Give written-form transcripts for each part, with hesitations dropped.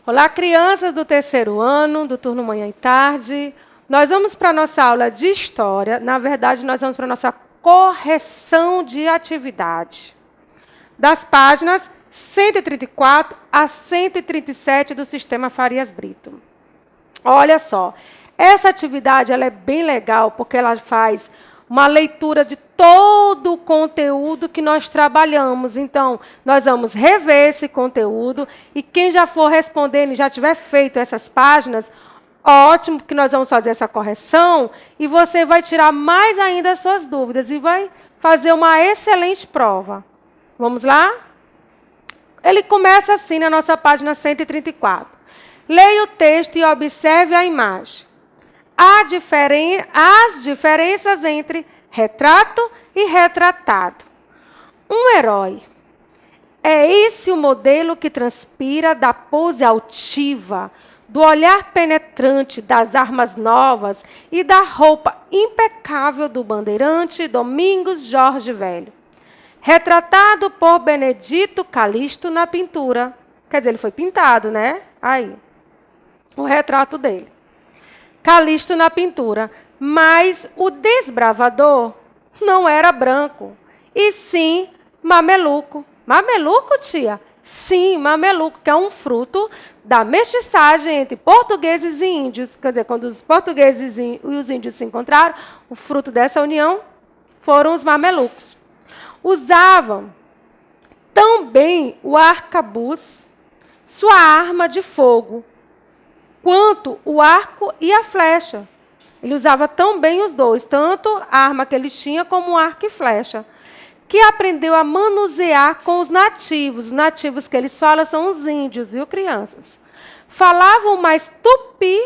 Olá, crianças do terceiro ano, do turno manhã e tarde. Nós vamos para a nossa aula de história. Na verdade, nós vamos para a nossa correção de atividade. Das páginas 134 a 137 do Sistema Farias Brito. Olha só, essa atividade ela é bem legal porque ela faz uma leitura de todo o conteúdo que nós trabalhamos. Então, nós vamos rever esse conteúdo e quem já for respondendo e já tiver feito essas páginas, ótimo, que nós vamos fazer essa correção e você vai tirar mais ainda as suas dúvidas e vai fazer uma excelente prova. Vamos lá? Ele começa assim na nossa página 134. Leia o texto e observe a imagem. As diferenças entre retrato e retratado. Um herói. É esse o modelo que transpira da pose altiva, do olhar penetrante das armas novas e da roupa impecável do bandeirante Domingos Jorge Velho. Retratado por Benedito Calixto na pintura. Quer dizer, ele foi pintado, né? Aí, o retrato dele. Calixto na pintura. Mas o desbravador não era branco, e sim mameluco. Mameluco, tia? Sim, mameluco, que é um fruto da mestiçagem entre portugueses e índios. Quer dizer, quando os portugueses e os índios se encontraram, o fruto dessa união foram os mamelucos. Usavam tão bem o arcabuz, sua arma de fogo, quanto o arco e a flecha. Ele usava tão bem os dois, tanto a arma que ele tinha como o arco e flecha, que aprendeu a manusear com os nativos. Os nativos que eles falam são os índios, viu, crianças? Falavam mais tupi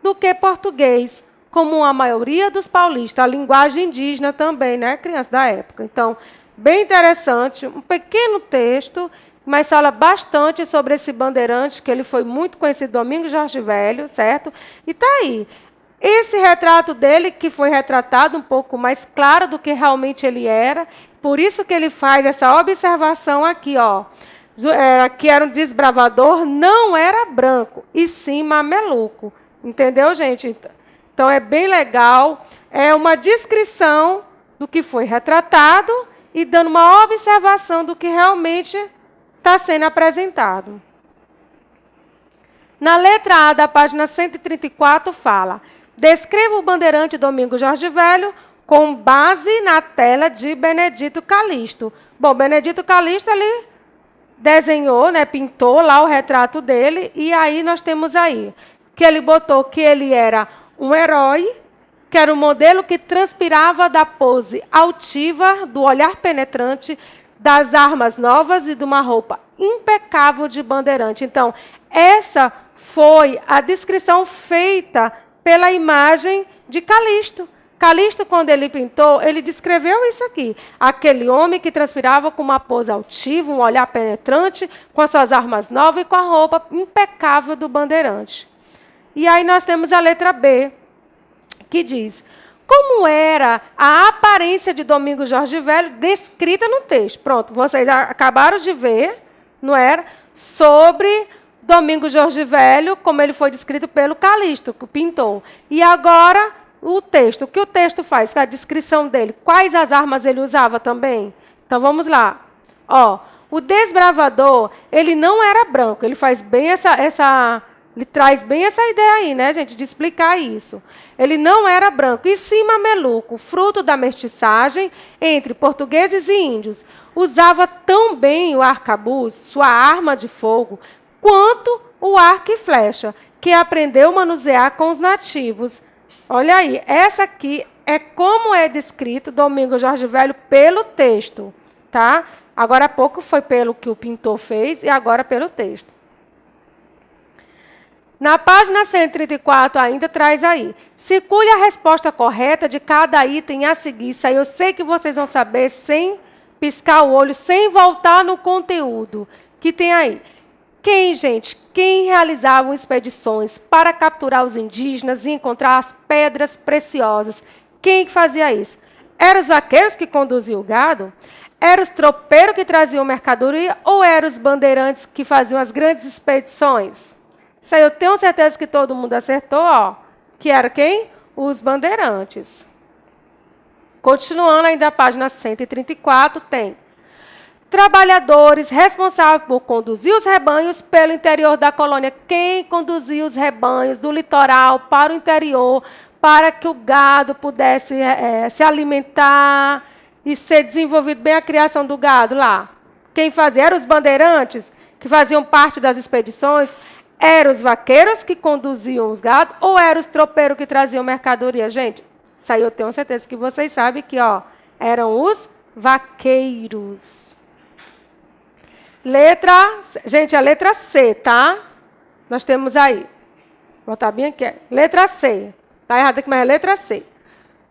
do que português, como a maioria dos paulistas. A linguagem indígena também, né, crianças da época. Então, bem interessante, um pequeno texto, mas fala bastante sobre esse bandeirante, que ele foi muito conhecido, Domingos Jorge Velho, certo? E está aí. Esse retrato dele, que foi retratado um pouco mais claro do que realmente ele era, por isso que ele faz essa observação aqui, ó, que era um desbravador, não era branco, e sim mameluco. Entendeu, gente? Então, é bem legal, é uma descrição do que foi retratado e dando uma observação do que realmente está sendo apresentado. Na letra A da página 134 fala: descreva o bandeirante Domingos Jorge Velho com base na tela de Benedito Calixto. Bom, Benedito Calixto, ele desenhou, né, pintou lá o retrato dele, e aí nós temos aí que ele botou que ele era um herói, que era um modelo que transpirava da pose altiva, do olhar penetrante, das armas novas e de uma roupa impecável de bandeirante. Então, essa foi a descrição feita pela imagem de Calixto. Calixto, quando ele pintou, ele descreveu isso aqui. Aquele homem que transpirava com uma pose altiva, um olhar penetrante, com as suas armas novas e com a roupa impecável do bandeirante. E aí nós temos a letra B, que diz: como era a aparência de Domingos Jorge Velho descrita no texto. Pronto, vocês acabaram de ver, não era? Sobre Domingos Jorge Velho, como ele foi descrito pelo Calixto, que pintou. E agora, o texto. O que o texto faz? Que a descrição dele. Quais as armas ele usava também? Então, vamos lá. Ó, o desbravador, ele não era branco. Ele faz bem ele traz bem essa ideia aí, né, gente, de explicar isso. Ele não era branco, e sim mameluco, fruto da mestiçagem entre portugueses e índios. Usava tão bem o arcabuz, sua arma de fogo, quanto o arco e flecha, que aprendeu a manusear com os nativos. Olha aí, essa aqui é como é descrito Domingos Jorge Velho pelo texto, tá? Agora há pouco foi pelo que o pintor fez e agora pelo texto. Na página 134 ainda traz aí: circule a resposta correta de cada item a seguir. Isso aí eu sei que vocês vão saber sem piscar o olho, sem voltar no conteúdo que tem aí. Quem, gente? Quem realizavam expedições para capturar os indígenas e encontrar as pedras preciosas? Quem que fazia isso? Eram os vaqueiros que conduziam o gado? Eram os tropeiros que traziam mercadoria? Ou eram os bandeirantes que faziam as grandes expedições? Isso aí eu tenho certeza que todo mundo acertou, ó. Que era quem? Os bandeirantes. Continuando ainda a página 134, tem trabalhadores responsáveis por conduzir os rebanhos pelo interior da colônia. Quem conduzia os rebanhos do litoral para o interior, para que o gado pudesse se alimentar e ser desenvolvido bem a criação do gado lá? Quem fazia? Eram os bandeirantes, que faziam parte das expedições? Eram os vaqueiros que conduziam os gados? Ou eram os tropeiros que traziam mercadoria? Gente, isso aí eu tenho certeza que vocês sabem que, ó, eram os vaqueiros. Gente, a letra C, tá? Nós temos aí. Vou botar bem aqui. Letra C. Está errado aqui, mas é letra C.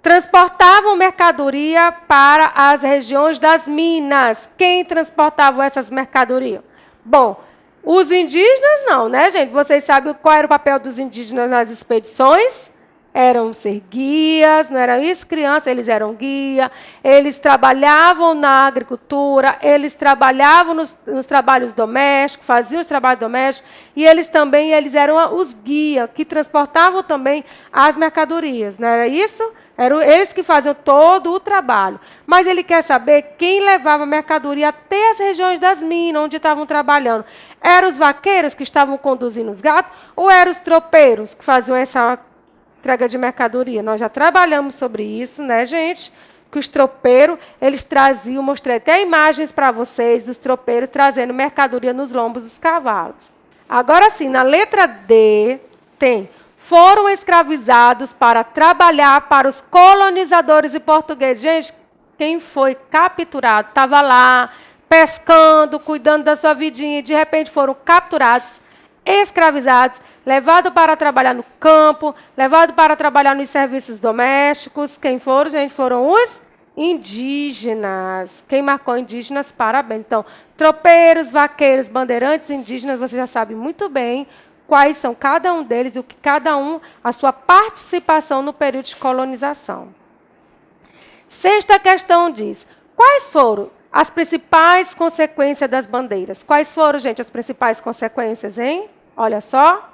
Transportavam mercadoria para as regiões das minas. Quem transportava essas mercadorias? Bom, os indígenas não, né, gente? Vocês sabem qual era o papel dos indígenas nas expedições? Eram ser guias, não era isso, crianças? Eles eram guia, eles trabalhavam na agricultura, eles trabalhavam nos trabalhos domésticos, faziam os trabalhos domésticos, e eles eram os guias, que transportavam também as mercadorias, não era isso? Eram eles que faziam todo o trabalho. Mas ele quer saber quem levava a mercadoria até as regiões das minas, onde estavam trabalhando. Eram os vaqueiros que estavam conduzindo os gados, ou eram os tropeiros que faziam essa entrega de mercadoria? Nós já trabalhamos sobre isso, né, gente? Que os tropeiros, eles traziam, mostrei até imagens para vocês dos tropeiros trazendo mercadoria nos lombos dos cavalos. Agora sim, na letra D, tem: foram escravizados para trabalhar para os colonizadores e portugueses. Gente, quem foi capturado, estava lá, pescando, cuidando da sua vidinha, e de repente foram capturados, escravizados, levados para trabalhar no campo, levados para trabalhar nos serviços domésticos. Quem foram, gente? Foram os indígenas. Quem marcou indígenas, parabéns. Então, tropeiros, vaqueiros, bandeirantes, indígenas, você já sabe muito bem quais são cada um deles e o que cada um, a sua participação no período de colonização. Sexta questão diz: quais foram as principais consequências das bandeiras? Quais foram, gente, as principais consequências, hein? Olha só.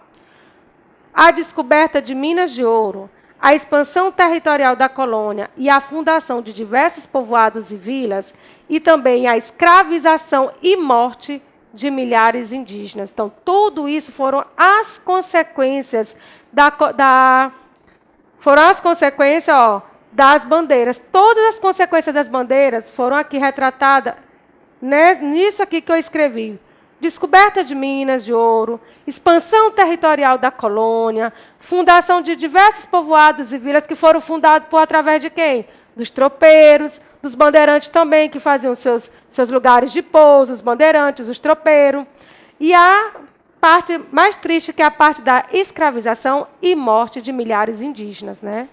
A descoberta de minas de ouro, a expansão territorial da colônia e a fundação de diversos povoados e vilas, e também a escravização e morte de milhares de indígenas. Então, tudo isso foram as consequências foram as consequências, ó, das bandeiras. Todas as consequências das bandeiras foram aqui retratadas, né, nisso aqui que eu escrevi. Descoberta de minas de ouro, expansão territorial da colônia, fundação de diversos povoados e vilas que foram fundados através de quem? Dos tropeiros, dos bandeirantes também, que faziam seus lugares de pouso, os bandeirantes, os tropeiros. E a parte mais triste, que é a parte da escravização e morte de milhares de indígenas, né?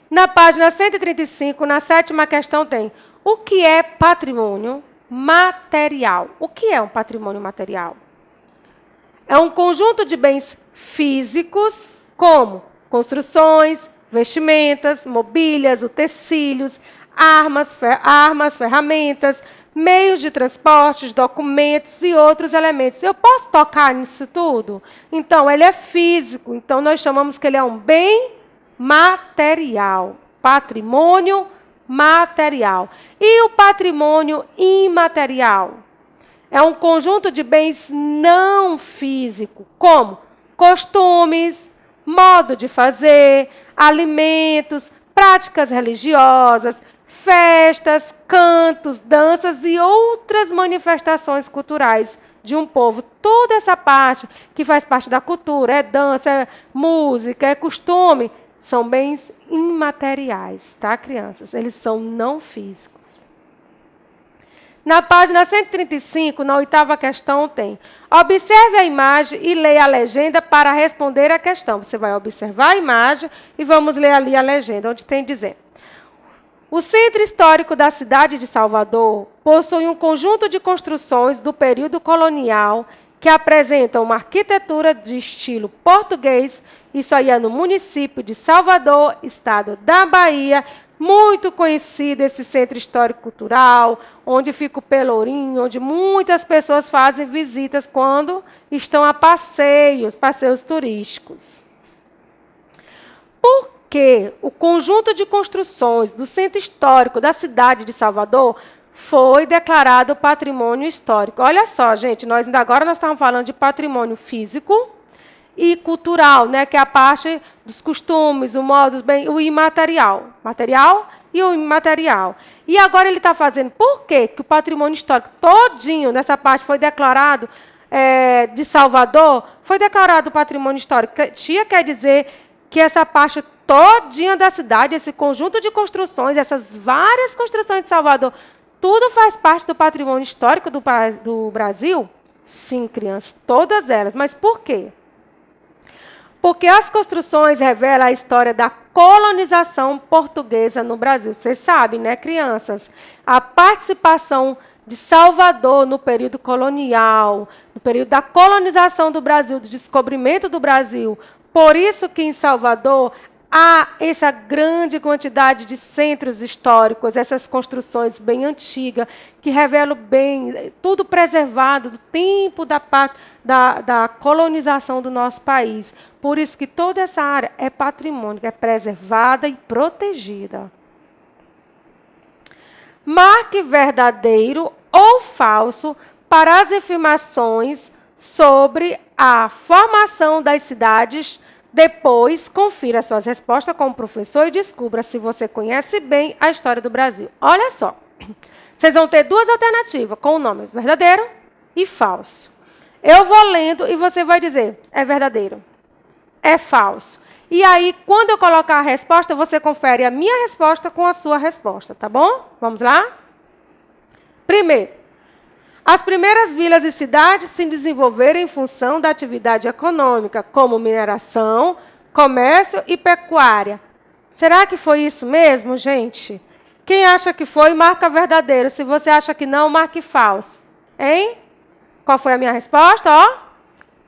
Na página 135, na sétima questão, tem: o que é patrimônio material? O que é um patrimônio material? É um conjunto de bens físicos, como construções, vestimentas, mobílias, utensílios, armas, ferramentas, meios de transporte, documentos e outros elementos. Eu posso tocar nisso tudo? Então, ele é físico. Então, nós chamamos que ele é um bem material. Patrimônio material. E o patrimônio imaterial? É um conjunto de bens não físicos, como costumes, modo de fazer, alimentos, práticas religiosas, festas, cantos, danças e outras manifestações culturais de um povo. Toda essa parte que faz parte da cultura, é dança, é música, é costume, são bens imateriais, tá, crianças? Eles são não físicos. Na página 135, na oitava questão, tem: observe a imagem e leia a legenda para responder a questão. Você vai observar a imagem e vamos ler ali a legenda, onde tem dizendo: o centro histórico da cidade de Salvador possui um conjunto de construções do período colonial que apresentam uma arquitetura de estilo português. Isso aí é no município de Salvador, estado da Bahia, Muito conhecido esse centro histórico-cultural, onde fica o Pelourinho, onde muitas pessoas fazem visitas quando estão a passeios turísticos. Por que o conjunto de construções do centro histórico da cidade de Salvador foi declarado patrimônio histórico? Olha só, gente, nós estamos falando de patrimônio físico e cultural, né, que é a parte dos costumes, o modo, o imaterial. Material e o imaterial. E agora ele está fazendo, por quê que o patrimônio histórico todinho nessa parte foi declarado de Salvador, foi declarado patrimônio histórico? Tia quer dizer que essa parte todinha da cidade, esse conjunto de construções, essas várias construções de Salvador, tudo faz parte do patrimônio histórico do Brasil? Sim, crianças, todas elas. Mas por quê? Porque as construções revelam a história da colonização portuguesa no Brasil. Vocês sabem, né, crianças? A participação de Salvador no período colonial, no período da colonização do Brasil, do descobrimento do Brasil. Por isso que em Salvador há essa grande quantidade de centros históricos, essas construções bem antigas, que revelam bem, tudo preservado do tempo da colonização do nosso país. Por isso que toda essa área é patrimônio, é preservada e protegida. Marque verdadeiro ou falso para as afirmações sobre a formação das cidades. Depois, confira suas respostas como professor e descubra se você conhece bem a história do Brasil. Olha só, vocês vão ter duas alternativas, com o nome verdadeiro e falso. Eu vou lendo e você vai dizer, é verdadeiro, é falso. E aí, quando eu colocar a resposta, você confere a minha resposta com a sua resposta, tá bom? Vamos lá? Primeiro, as primeiras vilas e cidades se desenvolveram em função da atividade econômica, como mineração, comércio e pecuária. Será que foi isso mesmo, gente? Quem acha que foi, marca verdadeiro. Se você acha que não, marque falso. Hein? Qual foi a minha resposta? Ó,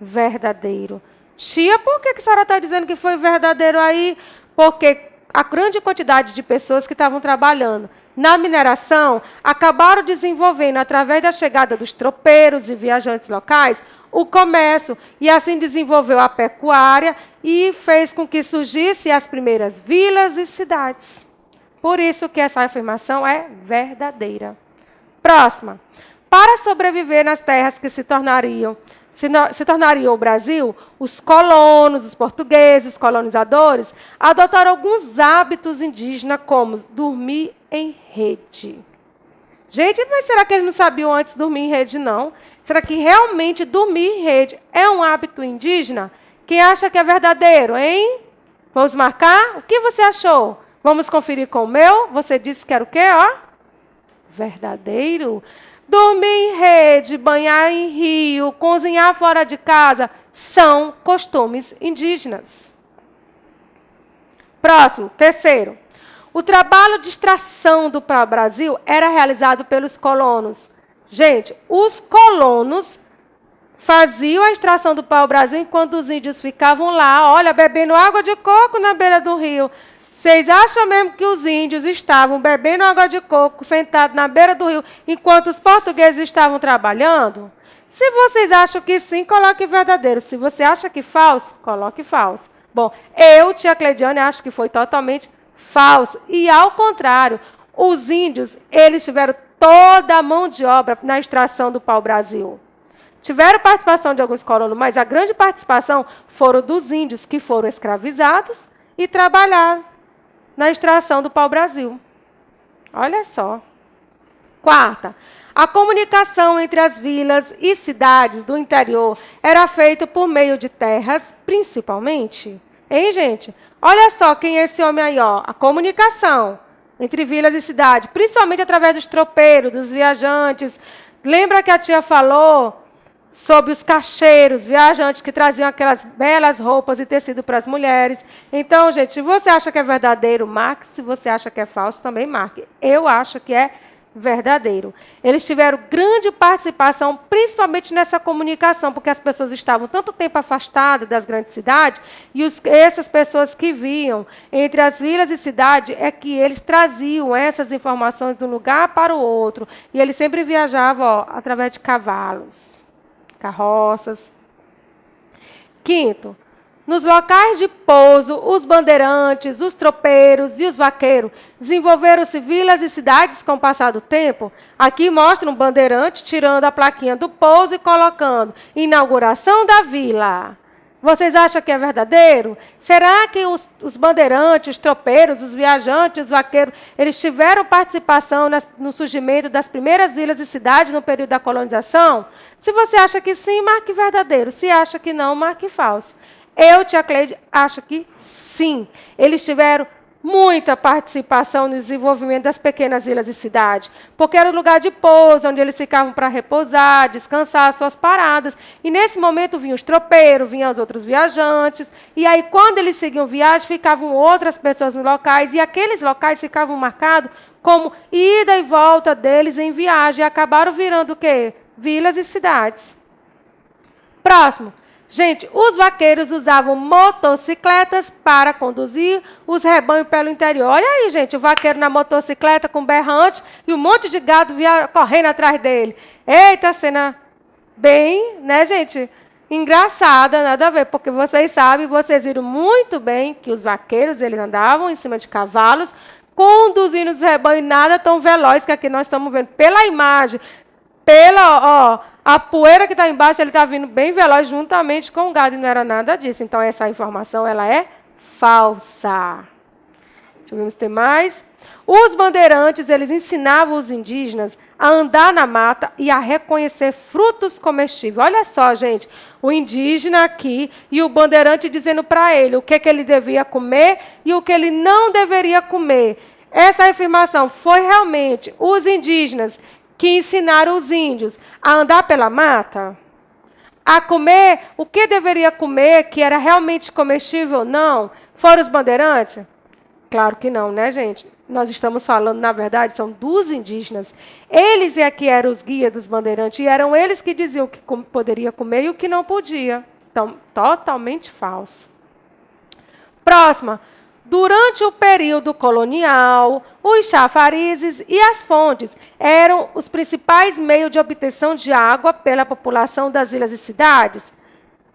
verdadeiro. Tia, por que a senhora está dizendo que foi verdadeiro aí? Porque a grande quantidade de pessoas que estavam trabalhando na mineração acabaram desenvolvendo, através da chegada dos tropeiros e viajantes locais, o comércio, e assim desenvolveu a pecuária e fez com que surgissem as primeiras vilas e cidades. Por isso que essa afirmação é verdadeira. Próxima. Para sobreviver nas terras que se tornariam o Brasil, os colonos, os portugueses, os colonizadores, adotaram alguns hábitos indígenas, como dormir em rede. Gente, mas será que eles não sabiam antes dormir em rede, não? Será que realmente dormir em rede é um hábito indígena? Quem acha que é verdadeiro, hein? Vamos marcar? O que você achou? Vamos conferir com o meu? Você disse que era o quê, ó? Verdadeiro. Dormir em rede, banhar em rio, cozinhar fora de casa, são costumes indígenas. Próximo, terceiro. O trabalho de extração do pau-brasil era realizado pelos colonos. Gente, os colonos faziam a extração do pau-brasil enquanto os índios ficavam lá, olha, bebendo água de coco na beira do rio. Vocês acham mesmo que os índios estavam bebendo água de coco, sentados na beira do rio, enquanto os portugueses estavam trabalhando? Se vocês acham que sim, coloque verdadeiro. Se você acha que falso, coloque falso. Bom, eu, tia Cleidiane, acho que foi totalmente falso. E, ao contrário, os índios, eles tiveram toda a mão de obra na extração do pau-brasil. Tiveram participação de alguns colonos, mas a grande participação foram dos índios, que foram escravizados e trabalharam na extração do pau-brasil. Olha só. Quarta, a comunicação entre as vilas e cidades do interior era feita por meio de terras, principalmente. Hein, gente? Olha só quem é esse homem aí, ó. A comunicação entre vilas e cidades, principalmente através dos tropeiros, dos viajantes. Lembra que a tia falou sobre os cacheiros, viajantes que traziam aquelas belas roupas e tecido para as mulheres. Então, gente, se você acha que é verdadeiro, marque. Se você acha que é falso, também marque. Eu acho que é verdadeiro. Eles tiveram grande participação, principalmente nessa comunicação, porque as pessoas estavam tanto tempo afastadas das grandes cidades, e essas pessoas que viam entre as vilas e cidades, é que eles traziam essas informações de um lugar para o outro. E eles sempre viajavam através de cavalos, carroças. Quinto, nos locais de pouso, os bandeirantes, os tropeiros e os vaqueiros desenvolveram-se vilas e cidades com o passar do tempo. Aqui mostra um bandeirante tirando a plaquinha do pouso e colocando inauguração da vila. Vocês acham que é verdadeiro? Será que os bandeirantes, os tropeiros, os viajantes, os vaqueiros, eles tiveram participação no surgimento das primeiras vilas e cidades no período da colonização? Se você acha que sim, marque verdadeiro. Se acha que não, marque falso. Eu, tia Cleide, acho que sim. Eles tiveram muita participação no desenvolvimento das pequenas vilas e cidades, porque era o lugar de pouso, onde eles ficavam para repousar, descansar suas paradas. E nesse momento vinham os tropeiros, vinham os outros viajantes, e aí quando eles seguiam viagem, ficavam outras pessoas nos locais, e aqueles locais ficavam marcados como ida e volta deles em viagem, e acabaram virando o quê? Vilas e cidades. Próximo. Gente, os vaqueiros usavam motocicletas para conduzir os rebanhos pelo interior. Olha aí, gente, o vaqueiro na motocicleta com berrante e um monte de gado correndo atrás dele. Eita, cena bem, né, gente? Engraçada, nada a ver, porque vocês sabem, vocês viram muito bem que os vaqueiros, eles andavam em cima de cavalos, conduzindo os rebanhos, nada tão veloz que aqui nós estamos vendo. Pela imagem, a poeira que está embaixo, ele está vindo bem veloz juntamente com o gado, e não era nada disso. Então, essa informação ela é falsa. Deixa eu ver se tem mais. Os bandeirantes, eles ensinavam os indígenas a andar na mata e a reconhecer frutos comestíveis. Olha só, gente, o indígena aqui e o bandeirante dizendo para ele o que ele devia comer e o que ele não deveria comer. Essa afirmação foi realmente os indígenas que ensinaram os índios a andar pela mata, a comer o que deveria comer, que era realmente comestível ou não? Foram os bandeirantes? Claro que não, né, gente? Nós estamos falando, na verdade, são dos indígenas. Eles é que eram os guias dos bandeirantes, e eram eles que diziam o que poderia comer e o que não podia. Então, totalmente falso. Próxima. Durante o período colonial, os chafarizes e as fontes eram os principais meios de obtenção de água pela população das ilhas e cidades.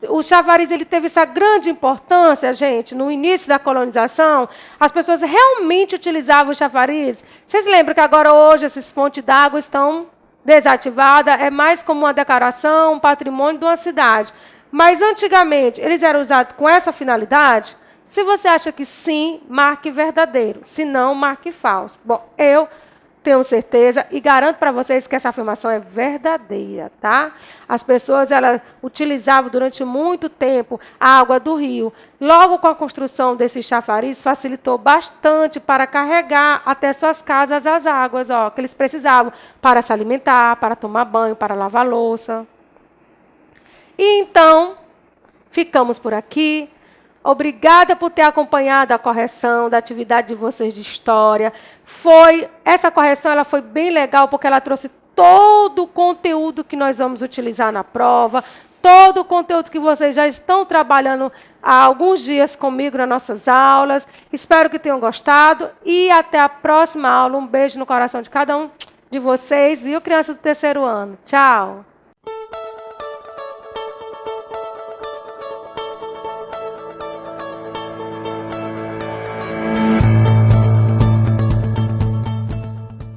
O chafariz ele teve essa grande importância, gente, no início da colonização. As pessoas realmente utilizavam o chafariz. Vocês lembram que agora, hoje, essas fontes d'água estão desativadas? É mais como uma decoração, um patrimônio de uma cidade. Mas, antigamente, eles eram usados com essa finalidade? Se você acha que sim, marque verdadeiro. Se não, marque falso. Bom, eu tenho certeza e garanto para vocês que essa afirmação é verdadeira, tá? As pessoas elas utilizavam durante muito tempo a água do rio. Logo com a construção desse chafariz, facilitou bastante para carregar até suas casas as águas, que eles precisavam para se alimentar, para tomar banho, para lavar louça. E então, ficamos por aqui. Obrigada por ter acompanhado a correção da atividade de vocês de história. Essa correção ela foi bem legal, porque ela trouxe todo o conteúdo que nós vamos utilizar na prova, todo o conteúdo que vocês já estão trabalhando há alguns dias comigo nas nossas aulas. Espero que tenham gostado e até a próxima aula. Um beijo no coração de cada um de vocês, viu, criança do terceiro ano? Tchau!